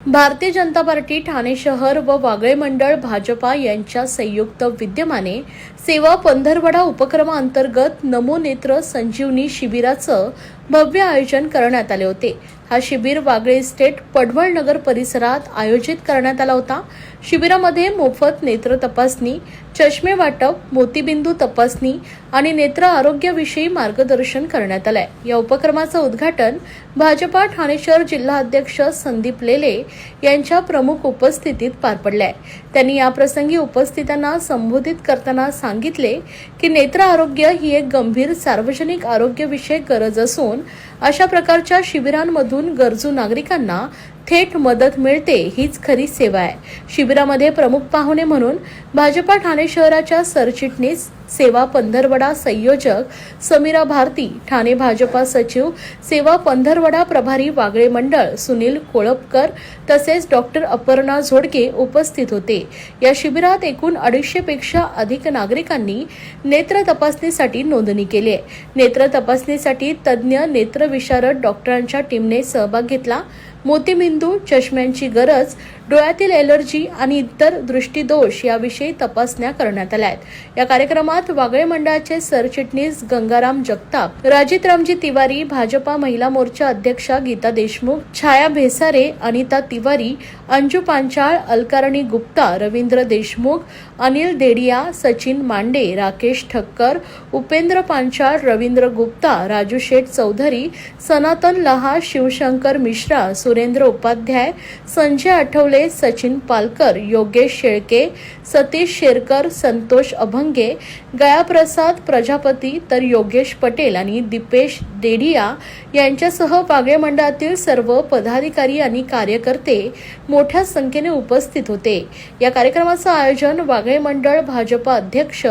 Bharatiya Janata party Thane शहर व वागळे मंडळ भाजपा यांच्या संयुक्त विद्यमाने सेवा पंधरवडा उपक्रमांतर्गत नमो नेत्र संजीवनी शिबिराचं भव्य आयोजन करण्यात आले होते। हा शिबिर वागळे इस्टेट पडवळ नगर परिसरात आयोजित करण्यात आला होता। शिबिरामध्ये मोफत नेत्र तपासणी, चष्मे वाटप, मोतीबिंदू तपासणी आणि नेत्र आरोग्याविषयी मार्गदर्शन करण्यात आले। या उपक्रमाचं उद्घाटन भाजपा ठाणे शहर जिल्हा अध्यक्ष संदीप लेले यांच्या प्रमुख उपस्थितीत पार पडले। त्यांनी या प्रसंगी उपस्थितांना संबोधित करताना सांगितले की नेत्र आरोग्य ही एक गंभीर सार्वजनिक आरोग्य विषयक गरज असून अशा प्रकारच्या शिबिरांमधून गरजू नागरिकांना थेट मदत मिळते हीच खरी सेवा आहे। शिबिरामध्ये प्रमुख पाहुणे म्हणून भाजपा ठाणे शहराच्या सरचिटणीस सेवा पंधरवडा संयोजक समीरा भारती, ठाणे भाजपा सचिव सेवा पंधरवडा प्रभारी वागळे मंडळ सुनील कोळपकर तसेच डॉक्टर अपर्णा झोडके उपस्थित होते। या शिबिरात एकूण 250 पेक्षा अधिक नागरिकांनी नेत्र तपासणीसाठी नोंदणी केली आहे। नेत्र तपासणीसाठी तज्ज्ञ नेत्र विशारद डॉक्टरांच्या टीमने सहभाग घेतला। मोतीबिंदू, चष्म्यांची गरज, डोळ्यातील एलर्जी आणि इतर दृष्टीदोष याविषयी तपासण्या करण्यात आल्या आहेत। या कार्यक्रमात वागळे मंडळाचे सरचिटणीस गंगाराम जगताप, राजितरामजी तिवारी, भाजपा महिला मोर्चा अध्यक्षा गीता देशमुख, छाया भेसारे, अनिता तिवारी, अंजू पांचाळ, अलकारणी गुप्ता, रवींद्र देशमुख, अनिल देडिया, सचिन मांडे, राकेश ठक्कर, उपेंद्र पांचाळ, रवींद्र गुप्ता, राजू शेठ चौधरी, सनातन लहा, शिवशंकर मिश्रा, सुरेंद्र उपाध्याय, संजय आठवले, सचिन पालकर, योगेश शेळके, सतीश शेरकर, संतोष अभंगे, गयाप्रसाद प्रजापती तर योगेश पटेल आणि दीपेश देडिया यांच्यासह वागळे मंडळातील सर्व पदाधिकारी आणि कार्यकर्ते मोठ्या संख्येने उपस्थित होते। या कार्यक्रमाचं आयोजन वागळे मंडळ भाजपा अध्यक्ष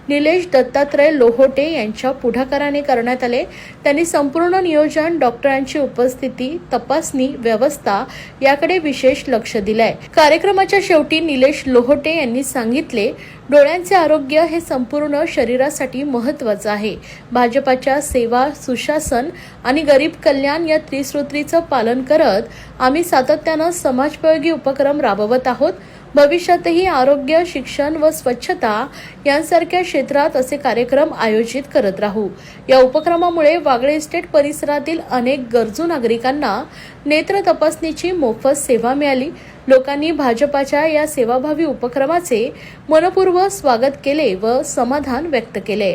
निलेश दत्तात्रय लोहोटे यांच्या पुढाकाराने करण्यात आले। त्यांनी संपूर्ण नियोजन, डॉक्टरांची उपस्थिती, तपासणी व्यवस्था याकडे विशेष लक्ष दिलंय। कार्यक्रमाच्या शेवटी निलेश लोहोटे यांनी सांगितले, डोळ्यांचे आरोग्य हे संपूर्ण शरीरासाठी महत्त्वाचं आहे। भाजपाच्या सेवा, सुशासन आणि गरीब कल्याण या त्रिसूत्रीचं पालन करत आम्ही सातत्यानं समाजोपयोगी उपक्रम राबवत आहोत। भविष्यातही आरोग्य, शिक्षण व स्वच्छता यांसारख्या क्षेत्रात असे कार्यक्रम आयोजित करत राहू। या उपक्रमामुळे वागळे इस्टेट परिसरातील अनेक गरजू नागरिकांना नेत्र तपासणीची मोफत सेवा मिळाली। लोकांनी भाजपाच्या या सेवाभावी उपक्रमाचे मनपूर्वक स्वागत केले व समाधान व्यक्त केले।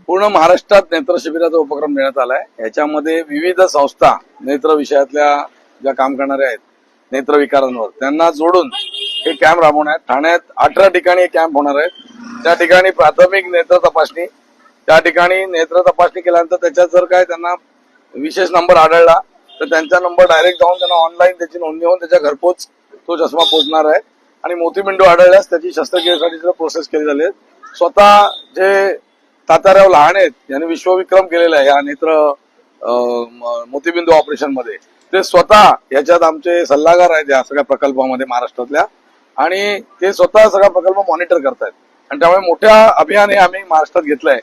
पूर्ण महाराष्ट्रात नेत्र शिबिराचा उपक्रम देण्यात आलाय। याच्यामध्ये विविध संस्था नेत्र विषयातल्या ज्या काम करणाऱ्या आहेत नेत्र विकारांवर त्यांना जोडून हे कॅम्प राबवण्यात ठाण्यात 18 ठिकाणी कॅम्प होणार आहेत। त्या ठिकाणी प्राथमिक नेत्र तपासणी, त्या ठिकाणी नेत्र तपासणी केल्यानंतर त्याच्यात जर काय त्यांना विशेष नंबर आढळला तर त्यांचा नंबर डायरेक्ट जाऊन त्यांना ऑनलाईन त्याची नोंदणी होऊन त्याच्या घरपोच तो चष्मा पोहोचणार आहे। आणि मोतीबिंदू आढळल्यास त्याची शस्त्रक्रियेसाठी प्रोसेस केली झाली आहे। स्वतः जे तात्याराव लहाने यांनी विश्वविक्रम केलेला आहे या नेत्र मोतीबिंदू ऑपरेशन मध्ये, ते स्वतः याच्यात आमचे सल्लागार आहेत या सगळ्या प्रकल्पामध्ये महाराष्ट्रातल्या, आणि ते स्वतः सगळा प्रकल्प मॉनिटर करतायत। आणि त्यामुळे मोठ्या अभियान हे आम्ही महाराष्ट्रात घेतलंय।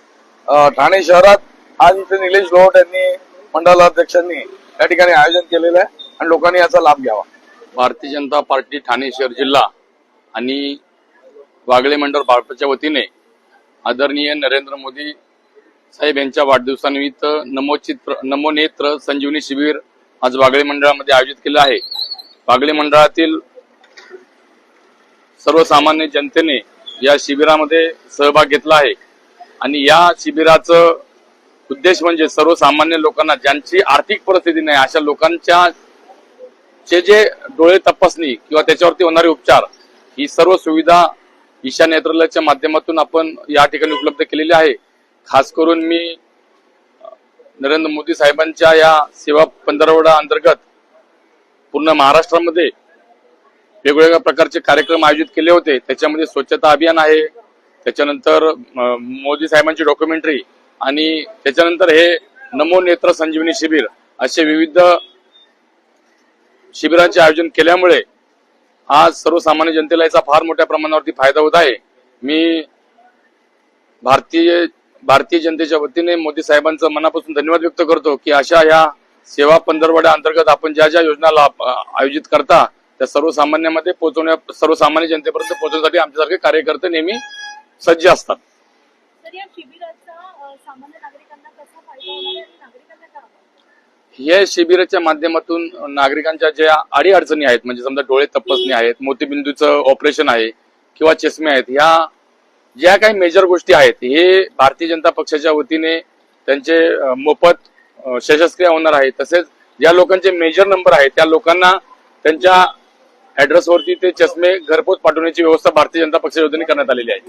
ठाणे शहरात आज इथे निलेश लोहोट यांनी मंडळाध्यक्षांनी या ठिकाणी आयोजन केलेलं आहे आणि लोकांनी याचा लाभ घ्यावा। भारतीय जनता पार्टी ठाणे शहर जिल्हा आणि वागळे मंडळ भाजपच्या वतीने आदरणीय नरेंद्र मोदी साहेब यांच्या वाढदिवसानिमित्त नमो नेत्र संजीवनी शिबिर आज वागळे मंडळामध्ये आयोजित केलं आहे। वागळे मंडळातील सर्वसामान्य जनतेने या शिबिरामध्ये सहभाग घेतला आहे आणि या शिबिराचं उद्देश म्हणजे सर्वसामान्य लोकांना ज्यांची आर्थिक परिस्थिती नाही अशा लोकांच्या जे डोळे तपासणी किंवा त्याच्यावरती होणारे उपचार ही सर्व सुविधा ईशा नेत्रालयाच्या माध्यमातून आपण या ठिकाणी उपलब्ध केलेली आहे। खास करून मी नरेंद्र मोदी साहेबांच्या या सेवा पंधरवडा अंतर्गत पूर्ण महाराष्ट्रामध्ये वेगवेगळ्या प्रकारचे कार्यक्रम आयोजित केले होते। त्याच्यामध्ये स्वच्छता अभियान आहे, त्याच्यानंतर मोदी साहेबांची डॉक्युमेंटरी आणि त्याच्यानंतर हे नमो नेत्र संजीवनी शिबिर असे विविध शिबिरांचे आयोजन केल्यामुळे आज सर्वसामान्य जनतेला याचा फार मोठ्या प्रमाणावरती फायदा होत आहे। मी भारतीय जनतेच्या वतीने मोदी साहेबांचं मनापासून धन्यवाद व्यक्त करतो की अशा या सेवा पंधरवड्या अंतर्गत आपण ज्या ज्या योजना आयोजित करता त्या सर्वसामान्यांमध्ये सर्वसामान्य जनतेपर्यंत पोहोचवण्यासाठी आमच्यासारखे कार्यकर्ते नेहमी सज्ज असतात. तर या शिबिराचा सामान्य नागरिकांना कसा फायदा होणार आहे आणि नागरिकांना काय वाटतं? या शिबिराच्या माध्यमातून नागरिकांच्या ज्या अडीअडचणी आहेत, म्हणजे समजा डोळे तपासणी आहेत, मोतीबिंदूचं ऑपरेशन आहे किंवा चष्मे आहेत, ह्या ज्या काही मेजर गोष्टी आहेत, हे भारतीय जनता पक्षाच्या वतीने त्यांचे मोफत शस्त्रक्रिया होणार आहे. तसेच ज्या लोकांचे मेजर नंबर आहेत त्या लोकांना त्यांच्या ऍड्रेसवरती ते चष्मे घरपोच पाठवण्याची व्यवस्था भारतीय जनता पक्षाच्या वतीने करण्यात आलेली आहे.